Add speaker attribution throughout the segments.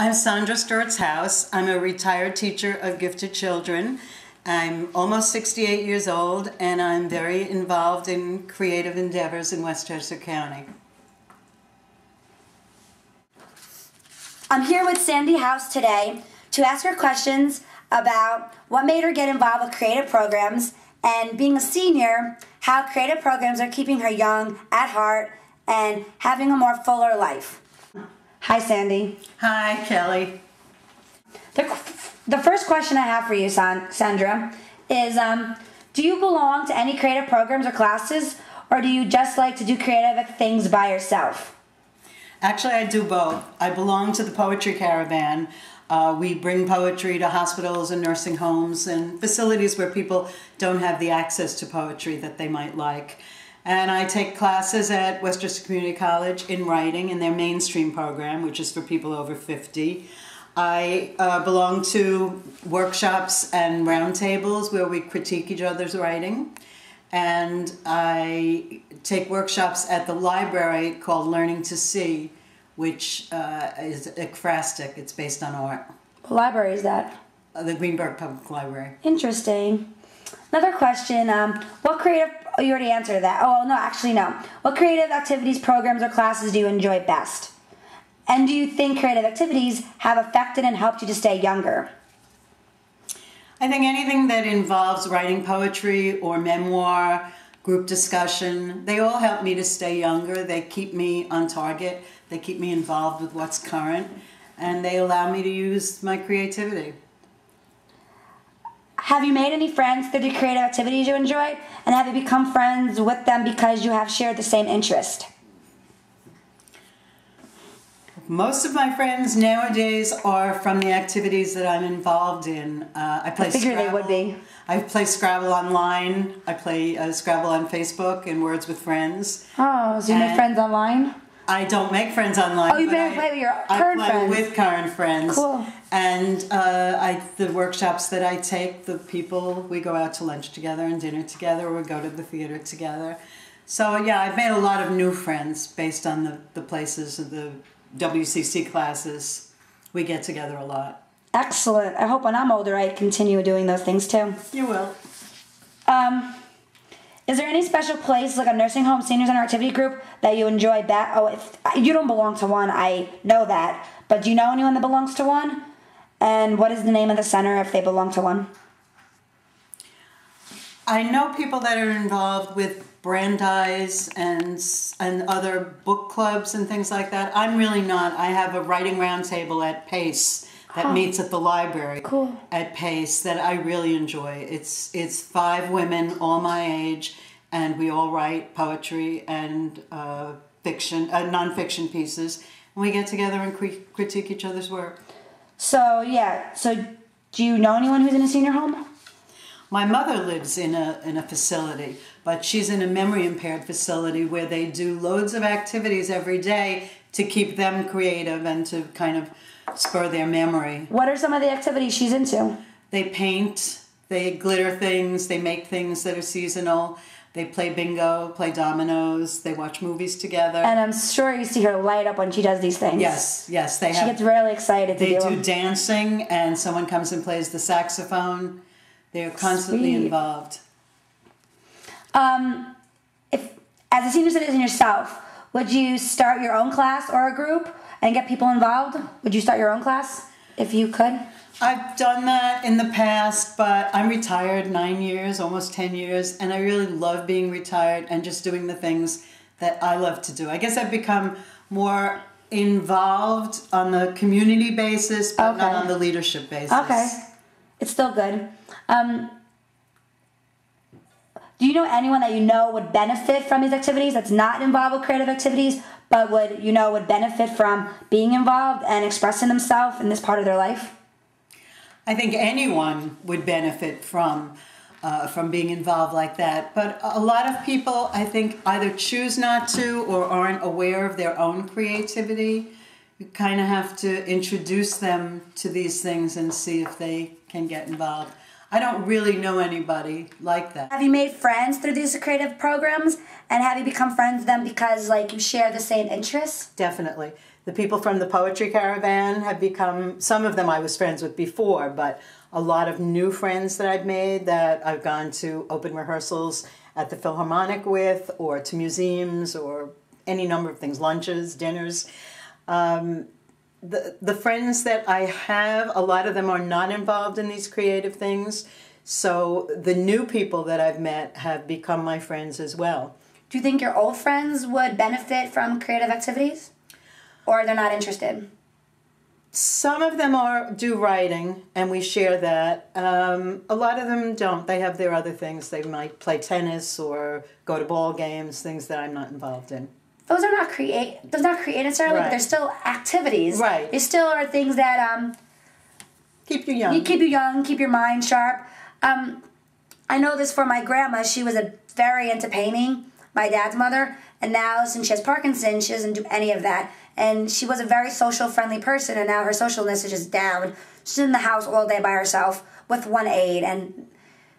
Speaker 1: I'm Sandra Hauss. I'm a retired teacher of gifted children. I'm almost 68 years old, and I'm very involved in creative endeavors in Westchester County.
Speaker 2: I'm here with Sandra Hauss today to ask her questions about what made her get involved with creative programs, and being a senior, how creative programs are keeping her young at heart and having a more fuller life. Hi, Sandy.
Speaker 1: Hi, Kelly.
Speaker 2: The first question I have for you, Sandra, is do you belong to any creative programs or classes, or do you just like to do creative things by yourself?
Speaker 1: Actually, I do both. I belong to the Poetry Caravan. We bring poetry to hospitals and nursing homes and facilities where people don't have the access to poetry that they might like. And I take classes at Westchester Community College in writing in their mainstream program, which is for people over 50. I belong to workshops and roundtables where we critique each other's writing. And I take workshops at the library called Learning to See, which is ekphrastic. It's based on art.
Speaker 2: What library is that?
Speaker 1: The Greenberg Public Library.
Speaker 2: Interesting. Another question, you already answered that. Oh, no, actually no. What creative activities, programs, or classes do you enjoy best? And do you think creative activities have affected and helped you to stay younger?
Speaker 1: I think anything that involves writing poetry or memoir, group discussion, they all help me to stay younger. They keep me on target. They keep me involved with what's current. And they allow me to use my creativity.
Speaker 2: Have you made any friends through the creative activities you enjoyed? And have you become friends with them because you have shared the same interest?
Speaker 1: Most of my friends nowadays are from the activities that I'm involved in. I play
Speaker 2: figure
Speaker 1: Scrabble.
Speaker 2: They would be.
Speaker 1: I play Scrabble online. I play Scrabble on Facebook and Words with Friends.
Speaker 2: Oh, so you make friends online?
Speaker 1: I don't make friends online.
Speaker 2: Oh, you play with your current friends?
Speaker 1: I play with current friends.
Speaker 2: Cool.
Speaker 1: And the workshops that I take, the people, we go out to lunch together and dinner together, or we go to the theater together. So yeah, I've made a lot of new friends based on the places of the WCC classes. We get together a lot.
Speaker 2: Excellent. I hope when I'm older I continue doing those things too.
Speaker 1: You will.
Speaker 2: Is there any special place, like a nursing home, senior center activity group, that you enjoy best? Oh, you don't belong to one, I know that. But do you know anyone that belongs to one? And what is the name of the center if they belong to one? I
Speaker 1: know people that are involved with Brandeis and other book clubs and things like that. I'm really not. I have a writing roundtable at Pace that meets at the library at Pace that I really enjoy. It's 5 women, all my age, and we all write poetry and fiction, nonfiction pieces. And we get together and critique each other's work. So do you know anyone who's in a senior home? My mother lives in a facility, but she's in a memory impaired facility where they do loads of activities every day to keep them creative and to kind of spur their memory. What are some of the activities she's into? They paint, they glitter things, they make things that are seasonal, they play bingo, play dominoes, they watch movies together. And I'm sure you see her light up when she does these things. Yes, she gets really excited to do them. They do dancing, and someone comes and plays the saxophone. They're constantly involved. If, as a senior citizen yourself, would you start your own class or a group and get people involved? Would you start your own class if you could? I've done that in the past, but I'm retired 9 years, almost 10 years, and I really love being retired and just doing the things that I love to do. I guess I've become more involved on the community basis, but not on the leadership basis. Okay. It's still good. Do you know anyone that you know would benefit from these activities that's not involved with creative activities, but would benefit from being involved and expressing themselves in this part of their life? I think anyone would benefit from being involved like that. But a lot of people, I think, either choose not to or aren't aware of their own creativity. You kind of have to introduce them to these things and see if they can get involved. I don't really know anybody like that.
Speaker 2: Have you made friends through these creative programs? And have you become friends with them because, like, you share the same interests?
Speaker 1: Definitely. The people from the Poetry Caravan have become, some of them I was friends with before, but a lot of new friends that I've made that I've gone to open rehearsals at the Philharmonic with, or to museums, or any number of things, lunches, dinners. The friends that I have, a lot of them are not involved in these creative things, so the new people that I've met have become my friends as well.
Speaker 2: Do you think your old friends would benefit from creative activities? Or they're not interested?
Speaker 1: Some of them do writing, and we share that. A lot of them don't. They have their other things. They might play tennis or go to ball games, things that I'm not involved in.
Speaker 2: Those are not does not create necessarily,
Speaker 1: Right.
Speaker 2: but they're still activities.
Speaker 1: Right.
Speaker 2: They still are things that
Speaker 1: Keep you young.
Speaker 2: keep you young, keep your mind sharp. I know this for my grandma. She was very into painting, my dad's mother, and now since she has Parkinson's, she doesn't do any of that. And she was a very social, friendly person, and now her socialness is just down. She's in the house all day by herself with one aide, and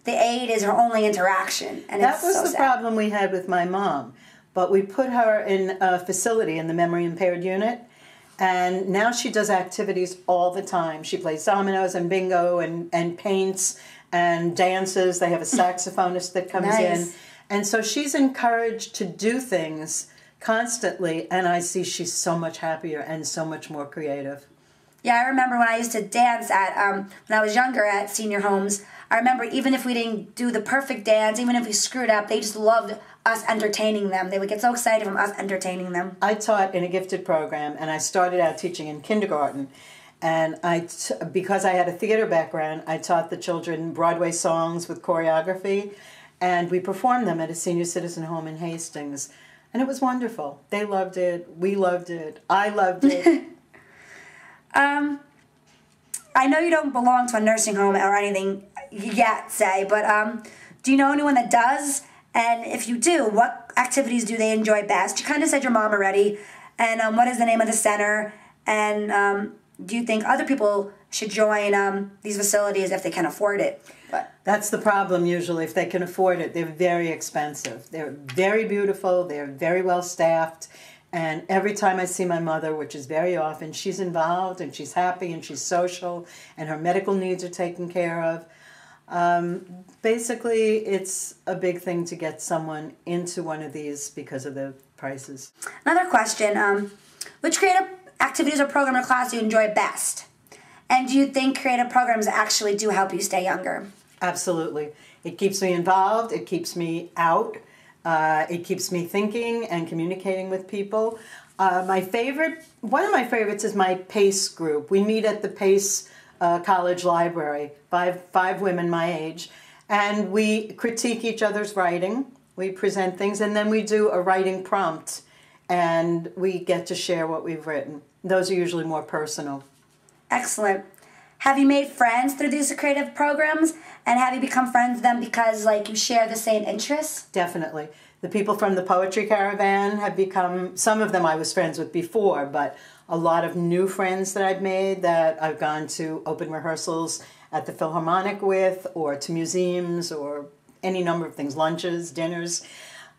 Speaker 2: the aide is her only interaction. And
Speaker 1: That
Speaker 2: it's
Speaker 1: was
Speaker 2: so
Speaker 1: the
Speaker 2: sad.
Speaker 1: problem we had with my mom. But we put her in a facility in the memory impaired unit, and now she does activities all the time. She plays dominoes and bingo and paints and dances. They have a saxophonist that comes in.
Speaker 2: Nice.
Speaker 1: And so she's encouraged to do things constantly, and I see she's so much happier and so much more creative.
Speaker 2: Yeah, I remember when I used to dance at when I was younger at senior homes. I remember even if we didn't do the perfect dance, even if we screwed up, they just loved us entertaining them. They would get so excited from us entertaining them.
Speaker 1: I taught in a gifted program, and I started out teaching in kindergarten. And because I had a theater background, I taught the children Broadway songs with choreography, and we performed them at a senior citizen home in Hastings. And it was wonderful. They loved it. We loved it. I loved it.
Speaker 2: I know you don't belong to a nursing home or anything yet, say, but do you know anyone that does? And if you do, what activities do they enjoy best? You kind of said your mom already. And what is the name of the center? And do you think other people should join these facilities if they can afford it? But
Speaker 1: That's the problem usually. If they can afford it, they're very expensive. They're very beautiful. They're very well staffed. And every time I see my mother, which is very often, she's involved and she's happy and she's social and her medical needs are taken care of. Basically, it's a big thing to get someone into one of these because of the prices.
Speaker 2: another question, which creative activities or program or class do you enjoy best? And do you think creative programs actually do help you stay younger?
Speaker 1: Absolutely. It keeps me involved. It keeps me out. It keeps me thinking and communicating with people. One of my favorites is my PACE group. We meet at the PACE College Library, five women my age, and we critique each other's writing. We present things, and then we do a writing prompt, and we get to share what we've written. Those are usually more personal.
Speaker 2: Excellent. Have you made friends through these creative programs? And have you become friends with them because, like, you share the same interests?
Speaker 1: Definitely. The people from the Poetry Caravan have become, some of them I was friends with before, but a lot of new friends that I've made that I've gone to open rehearsals at the Philharmonic with, or to museums, or any number of things, lunches, dinners.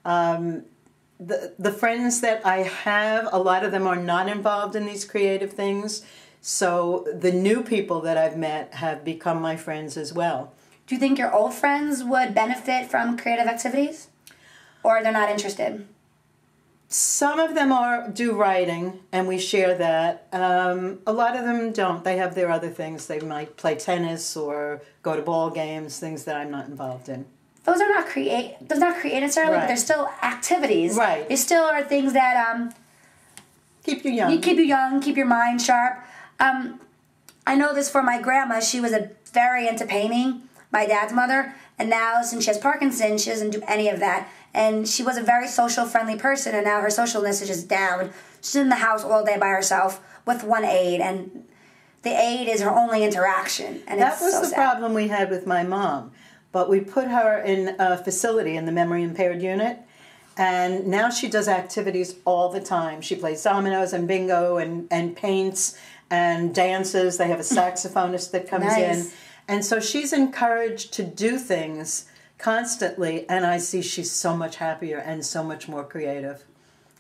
Speaker 1: The friends that I have, a lot of them are not involved in these creative things, so the new people that I've met have become my friends as well.
Speaker 2: Do you think your old friends would benefit from creative activities? Or they're not interested?
Speaker 1: Some of them do writing, and we share that. A lot of them don't. They have their other things. They might play tennis or go to ball games, things that I'm not involved in.
Speaker 2: Those does not create necessarily,
Speaker 1: Right.
Speaker 2: but they're still activities.
Speaker 1: Right.
Speaker 2: They still are things that
Speaker 1: Keep you young.
Speaker 2: keep you young, keep your mind sharp. I know this for my grandma. She was very into painting, my dad's mother, and now since she has Parkinson's, she doesn't do any of that. And she was a very social, friendly person, and now her socialness is just down. She's in the house all day by herself with one aide, and the aide is her only interaction. And
Speaker 1: That
Speaker 2: it's
Speaker 1: was
Speaker 2: so
Speaker 1: the
Speaker 2: sad.
Speaker 1: problem we had with my mom. But we put her in a facility in the memory impaired unit, and now she does activities all the time. She plays dominoes and bingo and paints and dances. They have a saxophonist that comes in.
Speaker 2: Nice.
Speaker 1: And so she's encouraged to do things constantly, and I see she's so much happier and so much more creative.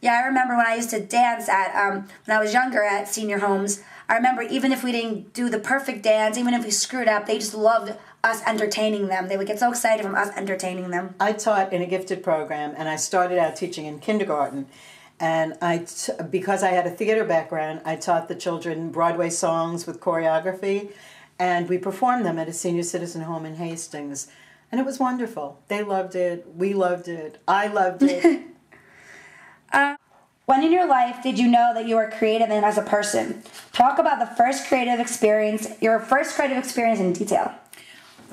Speaker 2: Yeah, I remember when I used to dance at, when I was younger at senior homes, I remember even if we didn't do the perfect dance, even if we screwed up, they just loved us entertaining them. They would get so excited from us entertaining them.
Speaker 1: I taught in a gifted program, and I started out teaching in kindergarten. And because I had a theater background, I taught the children Broadway songs with choreography, and we performed them at a senior citizen home in Hastings. And it was wonderful. They loved it. We loved it. I loved it.
Speaker 2: When in your life did you know that you were creative and as a person? Talk about the first creative experience, your first creative experience in detail.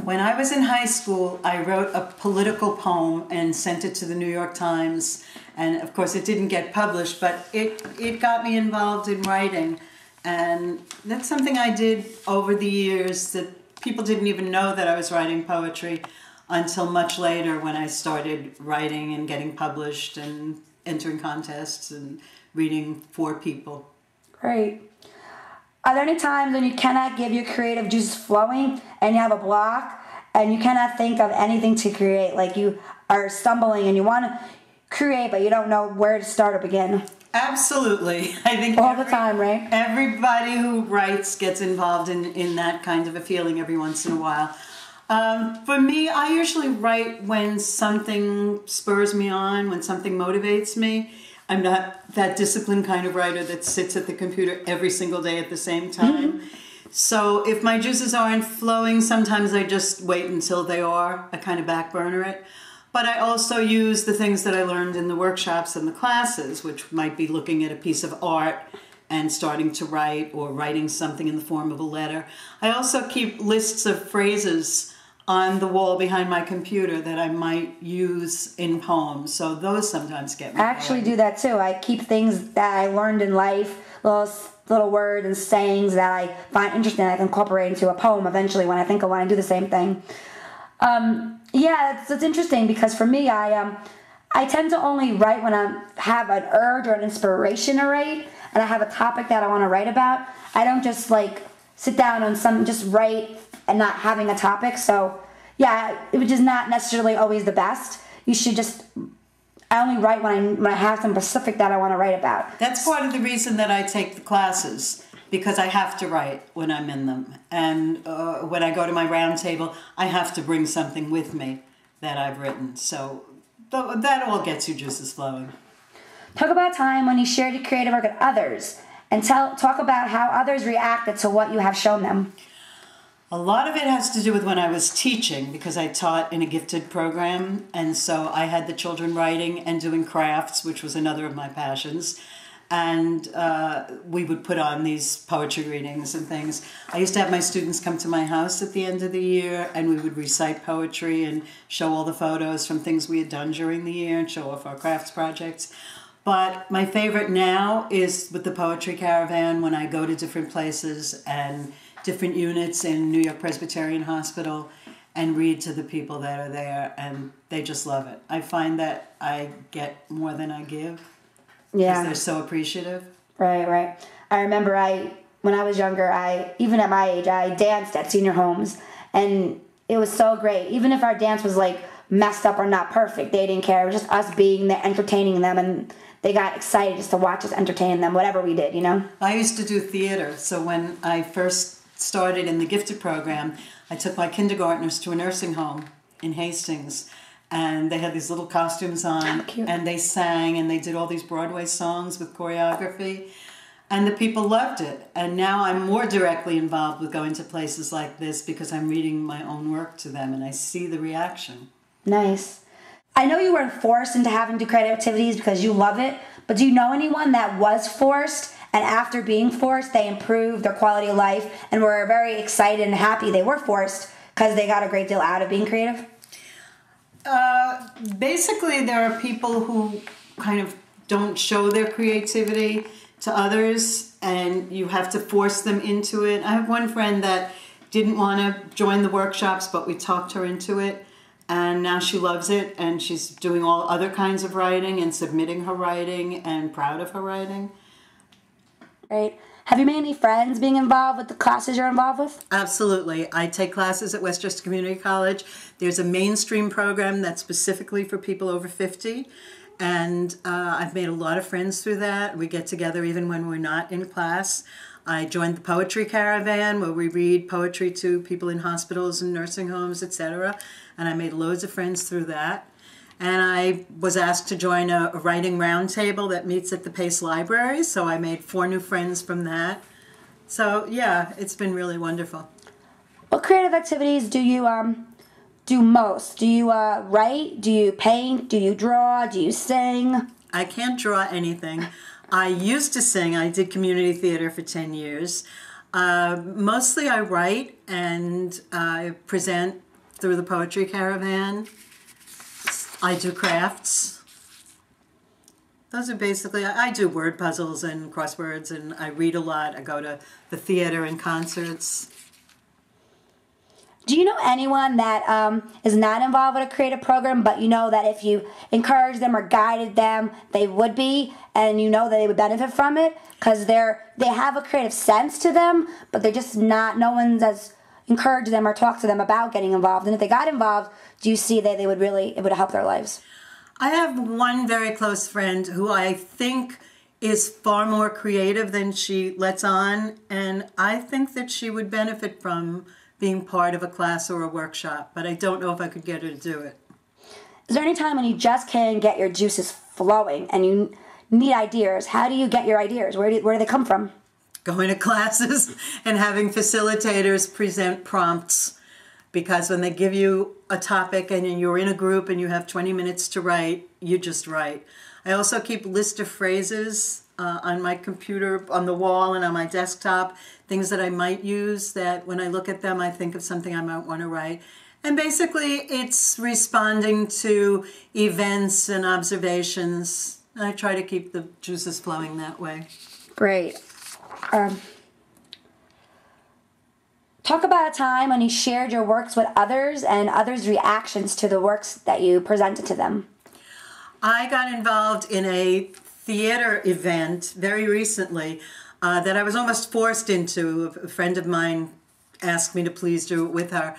Speaker 1: When I was in high school, I wrote a political poem and sent it to the New York Times. And of course, it didn't get published, but it got me involved in writing. And that's something I did over the years that people didn't even know that I was writing poetry until much later when I started writing and getting published and entering contests and reading for people.
Speaker 2: Great. Are there any times when you cannot give your creative juices flowing and you have a block and you cannot think of anything to create, like you are stumbling and you want to create but you don't know where to start or begin?
Speaker 1: Absolutely. I think
Speaker 2: all the time, right?
Speaker 1: Everybody who writes gets involved in that kind of a feeling every once in a while. For me, I usually write when something spurs me on, when something motivates me. I'm not that disciplined kind of writer that sits at the computer every single day at the same time. Mm-hmm. So if my juices aren't flowing, sometimes I just wait until they are. I kind of back burner it. But I also use the things that I learned in the workshops and the classes, which might be looking at a piece of art and starting to write, or writing something in the form of a letter. I also keep lists of phrases on the wall behind my computer that I might use in poems. So those sometimes get me.
Speaker 2: I actually do that too. I keep things that I learned in life, little words and sayings that I find interesting that I can incorporate into a poem eventually when I think of one. I do the same thing. Yeah, it's interesting because for me, I tend to only write when I have an urge or an inspiration to write, and I have a topic that I want to write about. I don't just like sit down and just write and not having a topic. So yeah, which is not necessarily always the best. You should just, I only write when I have some specific that I want to write about.
Speaker 1: That's part of the reason that I take the classes, because I have to write when I'm in them. And when I go to my round table, I have to bring something with me that I've written. So that all gets your juices flowing.
Speaker 2: Talk about a time when you shared your creative work with others, and talk about how others reacted to what you have shown them.
Speaker 1: A lot of it has to do with when I was teaching, because I taught in a gifted program, and so I had the children writing and doing crafts, which was another of my passions. And we would put on these poetry readings and things. I used to have my students come to my house at the end of the year, and we would recite poetry and show all the photos from things we had done during the year and show off our crafts projects. But my favorite now is with the Poetry Caravan, when I go to different places and different units in New York Presbyterian Hospital and read to the people that are there, and they just love it. I find that I get more than I give. Yeah. Because they're so appreciative.
Speaker 2: Right. I remember when I was younger, even at my age, I danced at senior homes, and it was so great. Even if our dance was like messed up or not perfect, they didn't care. It was just us being there, entertaining them, and they got excited just to watch us entertain them, whatever we did, you know?
Speaker 1: I used to do theater, so when I first started in the gifted program, I took my kindergartners to a nursing home in Hastings, and they had these little costumes on, and they sang, and they did all these Broadway songs with choreography, and the people loved it. And now I'm more directly involved with going to places like this because I'm reading my own work to them, and I see the reaction.
Speaker 2: Nice. I know you weren't forced into having to do creative activities because you love it, but do you know anyone that was forced, and after being forced, they improved their quality of life and were very excited and happy they were forced because they got a great deal out of being creative?
Speaker 1: Basically, there are people who kind of don't show their creativity to others, and you have to force them into it. I have one friend that didn't want to join the workshops, but we talked her into it, and now she loves it, and she's doing all other kinds of writing and submitting her writing and proud of her writing.
Speaker 2: Great. Have you made any friends being involved with the classes you're involved with?
Speaker 1: Absolutely. I take classes at Westchester Community College. There's a mainstream program that's specifically for people over 50. And I've made a lot of friends through that. We get together even when we're not in class. I joined the Poetry Caravan, where we read poetry to people in hospitals and nursing homes, etc. And I made loads of friends through that. And I was asked to join a writing roundtable that meets at the Pace Library, so I made 4 new friends from that. So yeah, it's been really wonderful.
Speaker 2: What creative activities do you do most? Do you write? Do you paint? Do you draw? Do you sing?
Speaker 1: I can't draw anything. I used to sing. I did community theater for 10 years. Mostly I write and I present through the Poetry Caravan. I do crafts. Those are basically, I do word puzzles and crosswords, and I read a lot. I go to the theater and concerts.
Speaker 2: Do you know anyone that is not involved with a creative program, but you know that if you encouraged them or guided them, they would be, and you know that they would benefit from it because they have a creative sense to them, but they're just not, no one's as encouraged them or talked to them about getting involved. And if they got involved, do you see that they would really, it would help their lives?
Speaker 1: I have one very close friend who I think is far more creative than she lets on, and I think that she would benefit from being part of a class or a workshop, but I don't know if I could get her to do it.
Speaker 2: Is there any time when you just can't get your juices flowing and you need ideas? How do you get your ideas? Where do they come from?
Speaker 1: Going to classes and having facilitators present prompts, because when they give you a topic and you're in a group and you have 20 minutes to write, you just write. I also keep a list of phrases on my computer, on the wall and on my desktop, things that I might use that when I look at them I think of something I might want to write. And basically it's responding to events and observations. I try to keep the juices flowing that way.
Speaker 2: Great. Talk about a time when you shared your works with others and others' reactions to the works that you presented to them.
Speaker 1: I got involved in a theater event very recently that I was almost forced into. A friend of mine asked me to please do it with her.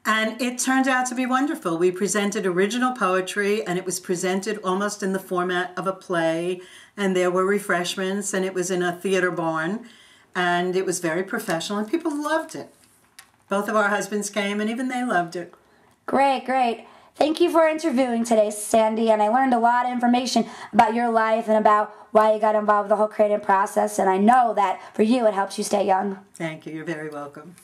Speaker 1: And it turned out to be wonderful. We presented original poetry, and it was presented almost in the format of a play, and there were refreshments, and it was in a theater barn, and it was very professional, and people loved it. Both of our husbands came, and even they loved it.
Speaker 2: Great, great. Thank you for interviewing today, Sandy, and I learned a lot of information about your life and about why you got involved with the whole creative process, and I know that for you it helps you stay young.
Speaker 1: Thank you. You're very welcome.